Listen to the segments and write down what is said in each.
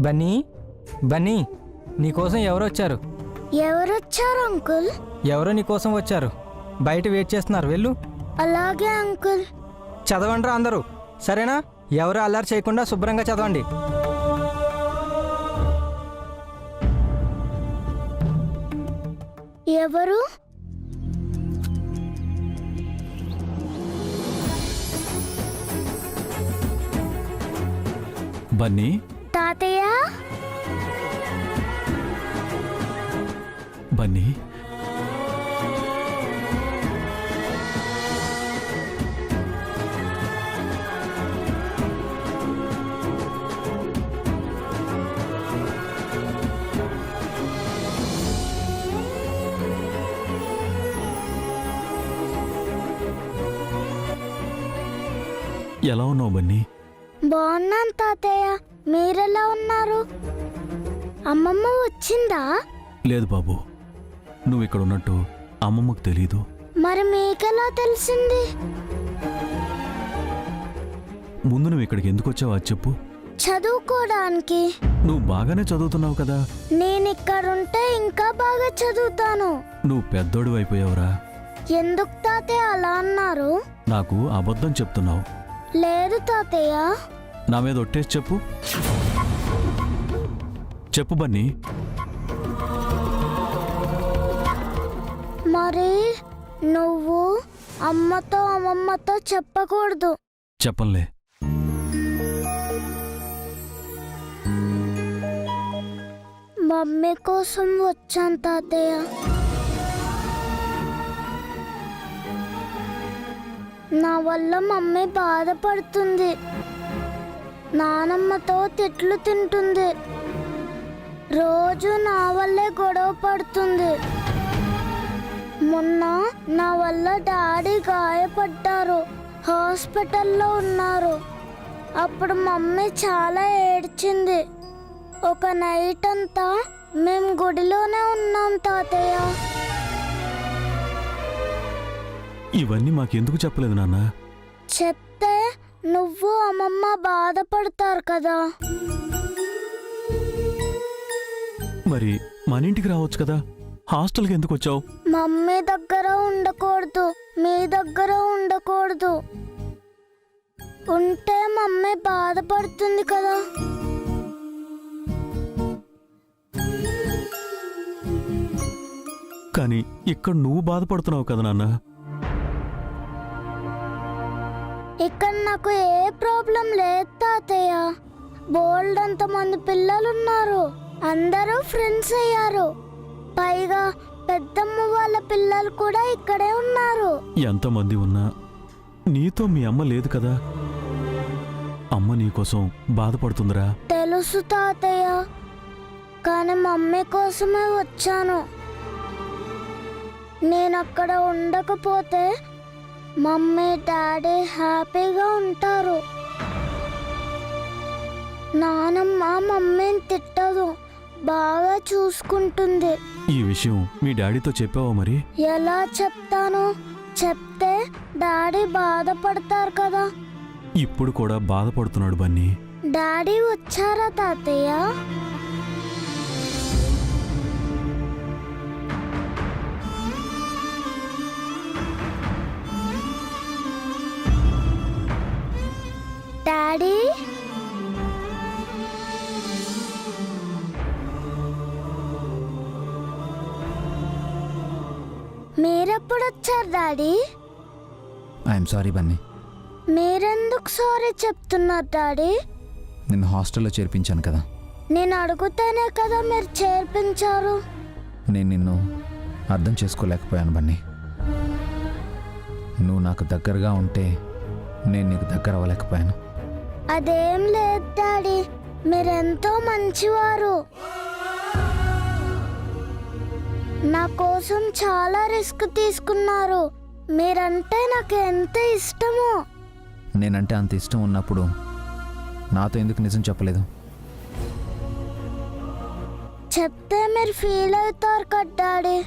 బన్నీ బన్నీ నీకోసం ఎవరు వచ్చారు? ఎవరొచ్చారు అంకుల్? ఎవరో నీకోసం వచ్చారు, బయట వెయిట్ చేస్తున్నారు, వెళ్ళు. అలాగే అంకుల్. చదవండిరా అందరూ, సరేనా? ఎవరు అల్లరి చేయకుండా శుభ్రంగా చదవండి. ఎవరు? బన్నీ. తాతయ్య. బన్నీ, ఎలా ఉన్నావు బన్నీ? బాగున్నాను తాతయ్య, మీరెలా ఉన్నారు? అమ్మమ్మ వచ్చిందా? లేదు బాబు, నువ్వు ఇక్కడ ఉన్నట్టు అమ్మమ్మకు తెలీదు. మరి మీకెలా తెలిసింది? ముందు నువ్వు ఇక్కడికి ఎందుకు వచ్చావో అది చెప్పు. చదువుకోవడానికి. నువ్వు బాగానే చదువుతున్నావు కదా. నేను ఇక్కడుంటే ఇంకా బాగా చదువుతాను. నువ్వు పెద్దోడు అయిపోయావురా. ఎందుకు తాతయ్య అలా అన్నారు? నాకు అబద్ధం చెప్తున్నావు. లేదు తాతయ్య. నా మీద ఒట్టేసి చెప్పు. చెప్పు బన్నీ. మరి నువ్వు అమ్మతో అమ్మమ్మతో చెప్పకూడదు. చెప్పంలే. మమ్మీ కోసం వచ్చాను తాతయ్య. నా వల్ల మమ్మీ బాధపడుతుంది, నానమ్మతో తిట్లు తింటుంది, రోజు నా వల్లే గొడవ పడుతుంది. మొన్న నా వల్ల డాడీ గాయపడ్డారు, హాస్పిటల్లో ఉన్నారు. అప్పుడు మమ్మీ చాలా ఏడ్చింది. ఒక నైట్ అంతా మేము గుడిలోనే ఉన్నాం తాతయ్య. ఇవన్నీ మాకెందుకు చెప్పలేదు నాన్న? చెప్తే నువ్వు అమ్మమ్మ బాధపడతారు కదా. మరి మన ఇంటికి రావచ్చు కదా, హాస్టల్కి ఎందుకు వచ్చావు? మమ్మీ దగ్గర ఉండకూడదు, మీ దగ్గర ఉండకూడదు. ఉంటే మమ్మీ బాధపడుతుంది కదా. కానీ ఇక్కడ నువ్వు బాధపడుతున్నావు కదా నాన్న. ఇక్కడ నాకు ఏ ప్రాబ్లం లేదు తాతయ్య. బోల్డ్ అంతమంది పిల్లలున్నారు, అందరూ ఫ్రెండ్స్ అయ్యారు. పైగా పెద్దమ్మ వాళ్ళ పిల్లలు కూడా ఇక్కడే ఉన్నారు. ఎంతమంది ఉన్నా నీతో మీ అమ్మ లేదు కదా. అమ్మ నీకోసం బాధపడుతుందిరా. తెలుసు తాతయ్య, కానీ మమ్మీ కోసమే వచ్చాను. నేను అక్కడ ఉండకపోతే మమ్మీ డాడీ హ్యాపీగా ఉంటారు. నానమ్మ మమ్మీని తిట్టదు, బాగా చూసుకుంటుంది. ఈ విషయం మీ డాడీతో చెప్పావా మరి? ఎలా చెప్తాను? చెప్తే డాడీ బాధపడతారు కదా. ఇప్పుడు కూడా బాధపడుతున్నాడు బన్నీ. డాడీ వచ్చారా తాతయ్య? డాడీ, మీరెప్పుడు వచ్చారు డాడీ? I'm sorry Bunny. మీరెందుకు సారీ చెప్తున్నారు డాడీ? నిన్ను హాస్టల్లో చేర్పించాను కదా. నేను అడుగుతానే కదా మీరు చేర్పించారు. నేను నిన్ను అర్థం చేసుకోలేకపోయాను బన్నీ. నువ్వు నాకు దగ్గరగా ఉంటే నేను నీకు దగ్గర అవ్వలేకపోయాను. అదేం లేదు డాడీ, మీరెంతో మంచివారు. నా కోసం చాలా రిస్క్ తీసుకున్నారు. మీరంటే నాకు ఎంత ఇష్టమో. నేనంటే అంత ఇష్టం ఉన్నప్పుడు నాతో ఎందుకు నిజం చెప్పలేదు? చెప్తే మీరు ఫీల్ అవుతారు కదా డాడీ.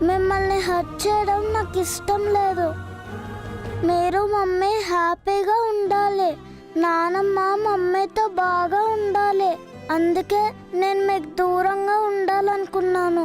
మిమ్మల్ని హర్ట్ చేయడం నాకు ఇష్టం లేదు. మీరు మమ్మీ హ్యాపీగా ఉండాలి, నానమ్మ మమ్మీతో బాగా ఉండాలి. అందుకే నేను మీకు దూరంగా ఉండాలనుకున్నాను.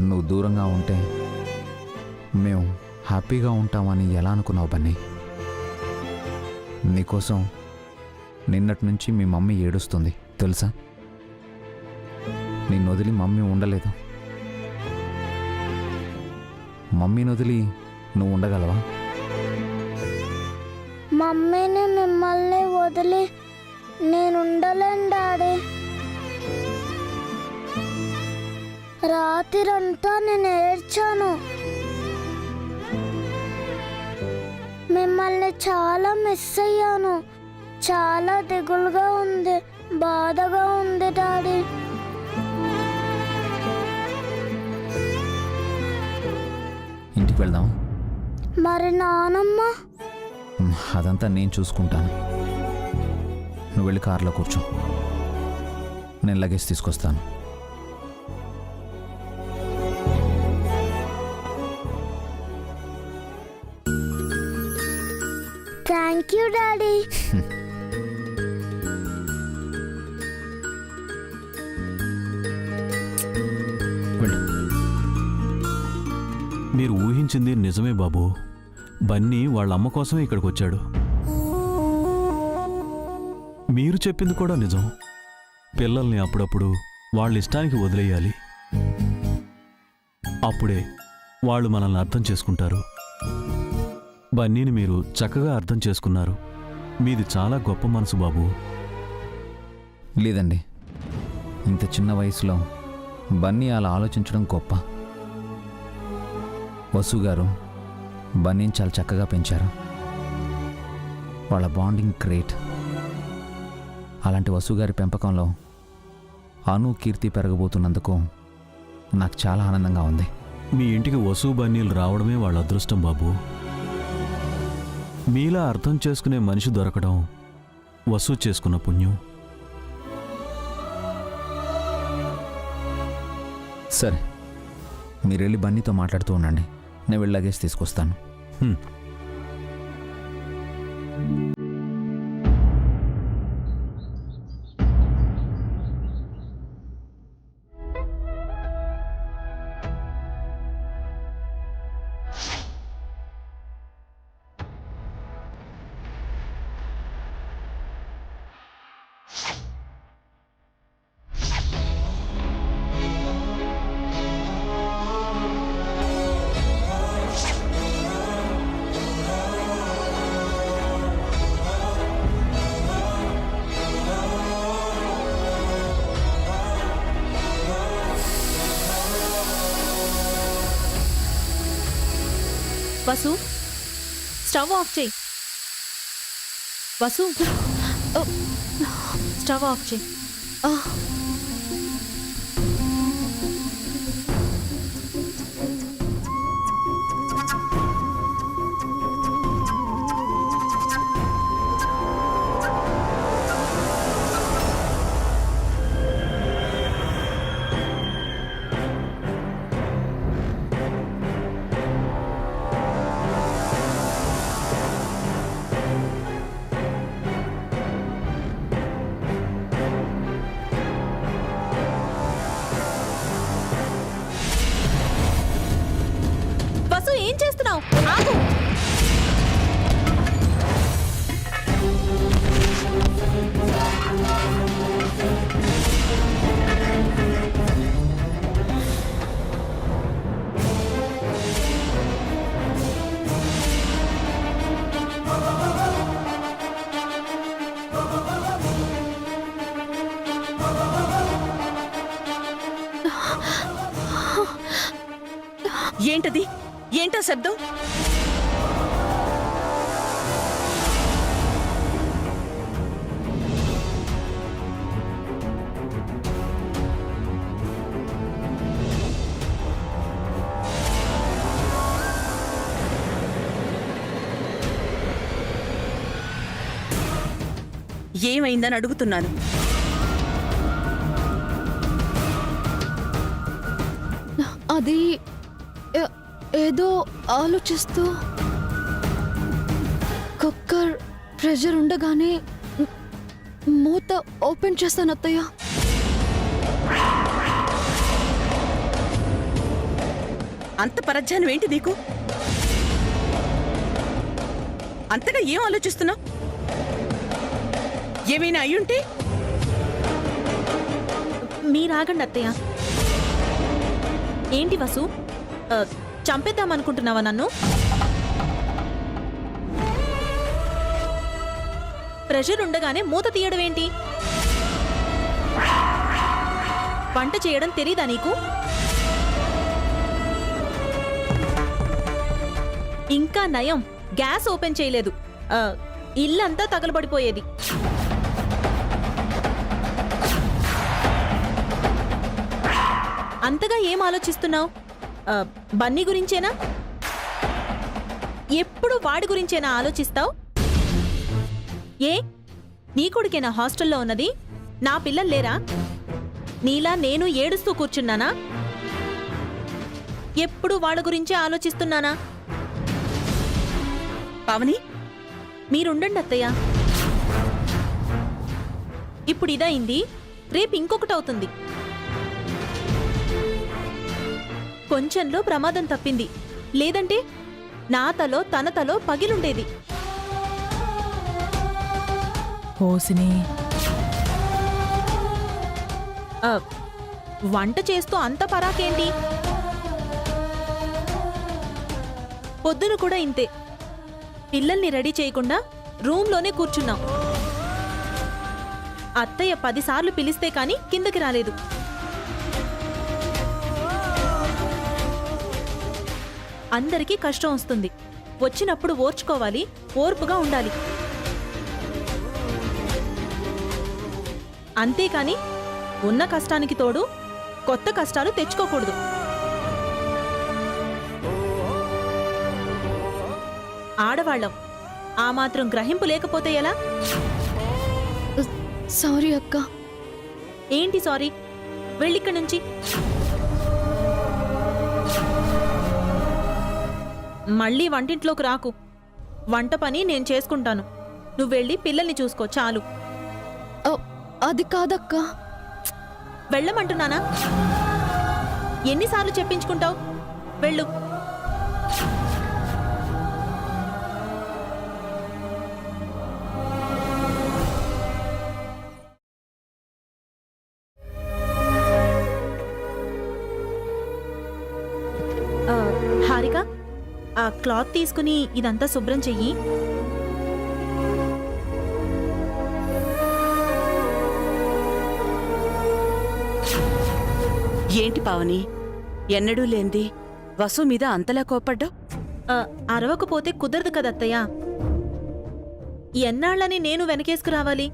నువ్వు దూరంగా ఉంటే మేము హ్యాపీగా ఉంటామని ఎలా అనుకున్నావు బన్నీ? నీకోసం నిన్నటి నుంచి మీ మమ్మీ ఏడుస్తుంది తెలుసా? నిన్ను వదిలి మమ్మీ ఉండలేదు. మమ్మీని వదిలి నువ్వు ఉండగలవా? మమ్మీని మిమ్మల్ని వదిలి నేను ఉండలేను డాడీ. రాత్రంతా నేను ఏడ్చాను. మిమ్మల్ని చాలా మిస్ అయ్యాను. చాలా దిగులుగా ఉంది, బాధగా ఉంది డాడీ. ఇంటికి వెళ్దాం. మరి నానమ్మ? అదంతా నేను చూసుకుంటాను. నువ్వు వెళ్ళి కారులో కూర్చో, నేను లగేజ్ తీసుకొస్తాను. Thank you daddy. వెళ్ళు. మీరు ఊహించింది నిజమే బాబు. బన్నీ వాళ్ళ అమ్మ కోసమే ఇక్కడికి వచ్చాడు. మీరు చెప్పింది కూడా నిజం. పిల్లల్ని అప్పుడప్పుడు వాళ్ళ ఇష్టానికి వదిలేయాలి. అప్పుడే వాళ్ళు మనల్ని అర్థం చేసుకుంటారు. బన్నీని మీరు చక్కగా అర్థం చేసుకున్నారు. మీది చాలా గొప్ప మనసు బాబు. లేదండి, ఇంత చిన్న వయసులో బన్నీ అలా ఆలోచించడం గొప్ప. వసు గారు బన్నీని చాలా చక్కగా పెంచారు. వాళ్ళ బాండింగ్ గ్రేట్. అలాంటి వసు గారి పెంపకంలో అను, కీర్తి పెరగబోతున్నందుకు నాకు చాలా ఆనందంగా ఉంది. మీ ఇంటికి వసు బన్నీలు రావడమే వాళ్ళ అదృష్టం బాబు. మీలా అర్థం చేసుకునే మనిషి దొరకడం వసు చేసుకున్న పుణ్యం. సరే, మీరు వెళ్ళి బన్నీతో మాట్లాడుతూ ఉండండి, నేను వెళ్ళి లగేజ్ తీసుకొస్తాను. హ్మ్. వసు, స్టవ్ ఆఫ్ చేయి. వసు, స్టవ్ ఆఫ్ చేయి. ఏం చేస్తున్నావు? ఆగు. ఏంటది? ఏంటా శబ్దం? ఏమైందని అడుగుతున్నాను. అది ఏదో ఆలోచిస్తూ కుక్కర్ ప్రెషర్ ఉండగానే మూత ఓపెన్ చేస్తాను అత్తయ్య. అంత పరధ్యానం ఏంటి నీకు? అంతగా ఏం ఆలోచిస్తున్నావు? ఏమైనా అయ్యుంటే? మీరాగండి అత్తయ్య. ఏంటి వసు, చంపేద్దామనుకుంటున్నావా నన్ను? ప్రెషర్ ఉండగానే మూత తీయడం ఏంటి? వంట చేయడం తెలీదా నీకు? ఇంకా నయం, గ్యాస్ ఓపెన్ చేయలేదు. ఇల్లంతా తగలబడిపోయేది. అంతగా ఏం ఆలోచిస్తున్నావు? బన్నీ గురించేనా? ఎప్పుడు వాడి గురించేనా ఆలోచిస్తావు? ఏ, నీ కొడుకేనా హాస్టల్లో ఉన్నది? నా పిల్లలు లేరా? నీలా నేను ఏడుస్తూ కూర్చున్నానా? ఎప్పుడు వాళ్ళ గురించే ఆలోచిస్తున్నానా? పావని, మీరుండండి అత్తయ్య. ఇప్పుడు ఇదైంది, రేపు ఇంకొకటి అవుతుంది. కొంచెంలో ప్రమాదం తప్పింది, లేదంటే నా తలో తన తలో పగిలుండేది. హోసిని, వంట చేస్తూ అంత పరాకేంటి? పొద్దున కూడా ఇంతే. పిల్లల్ని రెడీ చేయకుండా రూమ్లోనే కూర్చున్నాం. అత్తయ్య 10 సార్లు పిలిస్తే కాని కిందకి రాలేదు. అందరికీ కష్టం వస్తుంది. వచ్చినప్పుడు ఓర్చుకోవాలి, ఓర్పుగా ఉండాలి. అంతేకాని ఉన్న కష్టానికి తోడు కొత్త కష్టాలు తెచ్చుకోకూడదు. ఆడవాళ్ళం, ఆ మాత్రం గ్రహింపు లేకపోతే ఎలా? సారీ అక్క. ఏంటి సారీ? వెళ్ళిక్కడి నుంచి. మళ్ళీ వంటింట్లోకి రాకు. వంట పని నేను చేసుకుంటాను. నువ్వు వెళ్ళి పిల్లల్ని చూసుకో చాలు. అది కాదక్క. వెళ్ళమంటున్నానా? ఎన్నిసార్లు చెప్పించుకుంటావు? వెళ్ళు. హారిక, ఆ క్లాత్ తీసుకుని ఇదంతా శుభ్రం చెయ్యి. ఏంటి పావని, ఎన్నడూ లేంది వసు మీద అంతలా కోపడ్డావు? అరవకపోతే కుదరదు కదత్తయ్యా. ఎన్నాళ్ళని నేను వెనకేసుకురావాలి?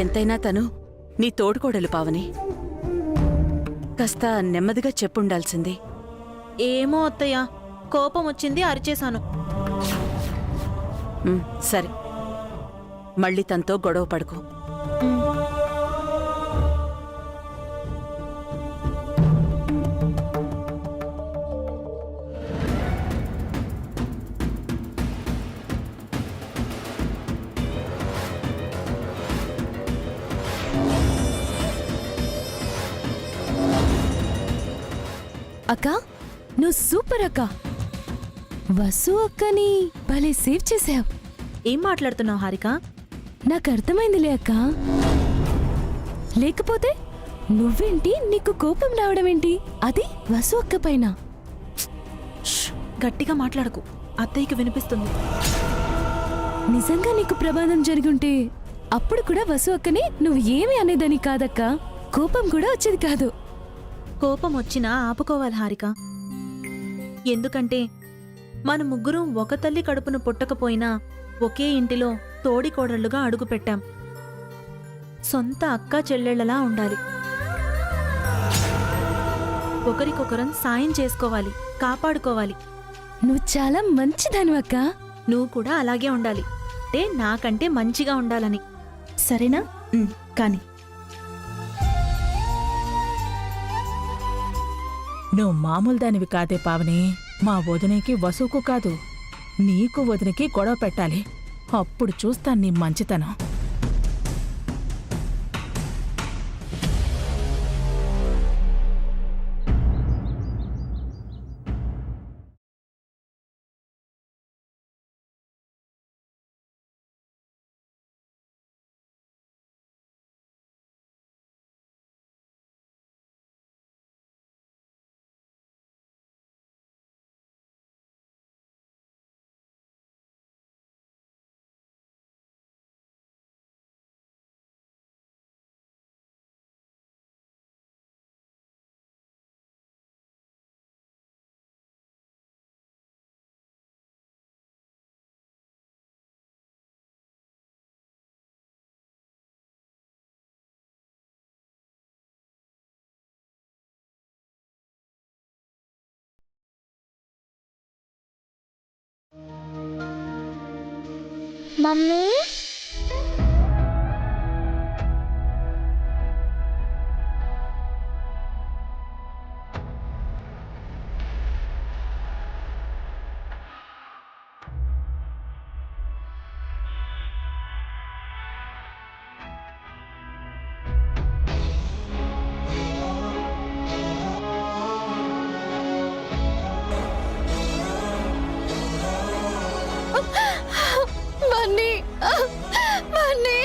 ఎంతైనా తను నీ తోడుకోడలు పావని. కాస్త నెమ్మదిగా చెప్పుండాల్సింది. ఏమో అత్తయ్య, కోపం వచ్చింది, అరిచేశాను. సరే, మళ్ళీ తనతో గొడవ పడుకో. అక్క, నువ్వు సూపర్ అక్క. వసు అక్కని భలే సేవ్ చేసావు. ఏం మాట్లాడుతున్నావు హారిక? నాకు అర్థమైందిలే అక్క. లేకపోతే నువ్వేంటి, నీకు కోపం రావడం ఏంటి? అది వసు అక్క పైన. గట్టిగా మాట్లాడకు, అత్తయ్యకి వినిపిస్తుంది. నిజంగా నీకు ప్రమాదం జరిగుంటే అప్పుడు కూడా వసు అక్కని నువ్వు ఏమి అనేదని కాదక్క. కోపం కూడా వచ్చేది కాదు. కోపం వచ్చినా ఆపుకోవాలి హారిక. ఎందుకంటే మన ముగ్గురం ఒక తల్లి కడుపును పుట్టకపోయినా ఒకే ఇంటిలో తోడికోడళ్లుగా అడుగుపెట్టాం. సొంత అక్కా చెల్లెళ్లలా ఉండాలి. ఒకరికొకరం సాయం చేసుకోవాలి, కాపాడుకోవాలి. నువ్వు చాలా మంచిదాను అక్క. నువ్వు కూడా అలాగే ఉండాలి. అంటే నాకంటే మంచిగా ఉండాలని. సరేనా? కానీ నువ్వు మామూలు దానివి కాదే పావని. మా వదినకి వసుకు కాదు, నీకు వదినకి గొడవ పెట్టాలి. అప్పుడు చూస్తాను నీ మంచితనం. మమ్మీ బన్నీ బన్నీ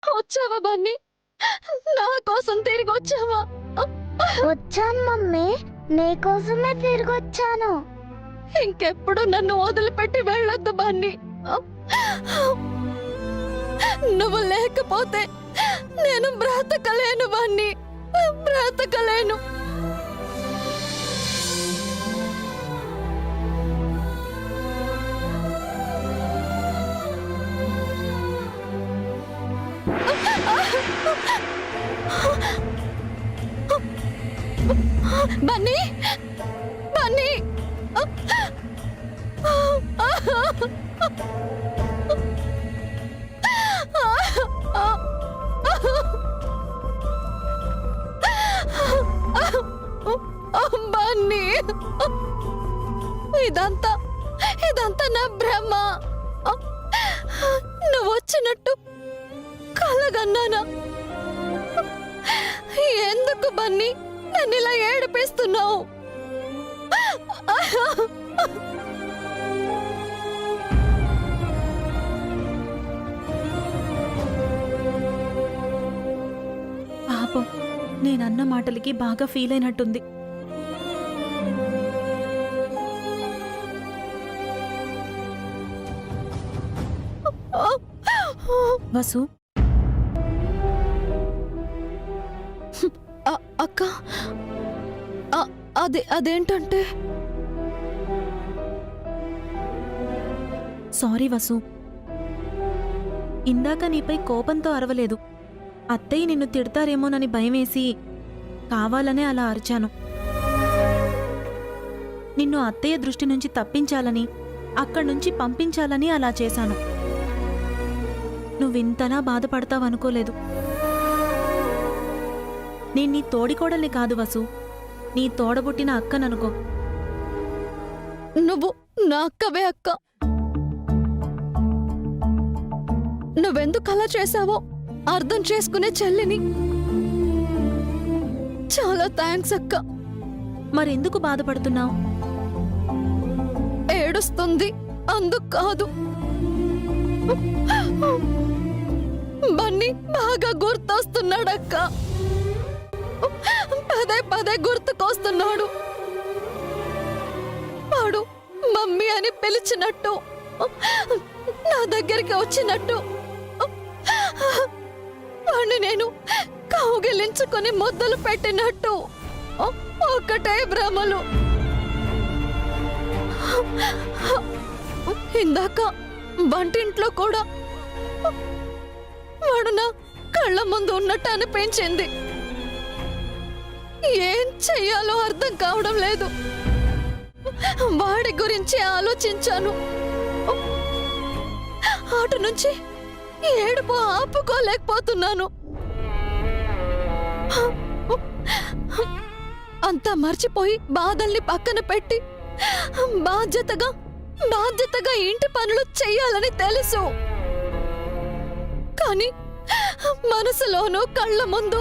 వచ్చావా బన్నీ? నా కోసం తిరిగి వచ్చావా? వచ్చాను మమ్మీ, నీకోసమే తిరిగి వచ్చాను. ఇంకెప్పుడు నన్ను వదిలిపెట్టి వెళ్ళొద్దు బన్నీ. నువ్వు లేకపోతే నేను బ్రతకలేను బన్నీ, బ్రతకలేను. బన్నీ బన్నీ బన్నీ, ఇదంతా నా భ్రమ. నువ్వు వచ్చినట్టు కలగన్నానా? ఎందుకు బన్నీ నన్ను ఇలా ఏడిపిస్తున్నావు? పాపం, నేనన్న మాటలకి బాగా ఫీల్ అయినట్టుంది. వసు, అక్క, అదేంటంటే సారీ వసు, ఇందాక నీపై కోపంతో అరవలేదు. అత్తయ్య నిన్ను తిడతారేమోనని భయమేసి కావాలనే అలా అరిచాను. నిన్ను అత్తయ్య దృష్టి నుంచి తప్పించాలని, అక్కడి నుంచి పంపించాలని అలా చేశాను. నువ్వింతలా బాధపడతావనుకోలేదు. నేను నీ తోడికోడల్ని కాదు వసు, నీ తోడబుట్టిన అక్కననుకో. నువ్వు నా అక్కవే అక్క. నువ్వెందుకు అలా చేశావో అర్థం చేసుకునే చెల్లిని. చాలా థ్యాంక్స్ అక్క. మరెందుకు బాధపడుతున్నావు? ఏడుస్తుంది అందుకు కాదు. బన్నీ బాగా గుర్తొస్తున్నాడక్క. పదే పదే గుర్తుకొస్తున్నాడు. వాడు మమ్మీ అని పిలిచినట్టు, నా దగ్గరికి వచ్చినట్టు, వాడిని నేను కౌగిలించుకొని ముద్దలు పెట్టినట్టు ఒకటే భ్రమలు. ఇందాక వంటింట్లో కూడా వాడు నా కళ్ళ ముందు ఉన్నట్టు అనిపించింది. ఏం చెయ్యాలో అర్థం కావడం లేదు. వాడి గురించి ఆలోచించాను. అటు నుంచి ఏడుపు ఆపుకోలేకపోతున్నాను. అంతా మర్చిపోయి బాధల్ని పక్కన పెట్టి బాధ్యతగా ఇంటి పనులు చెయ్యాలని తెలుసు. కానీ మనసులోనూ కళ్ళ ముందు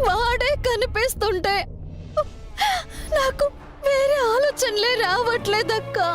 వాడే కనిపిస్తుంటే నాకు వేరే ఆలోచనలే రావట్లేదక్కా.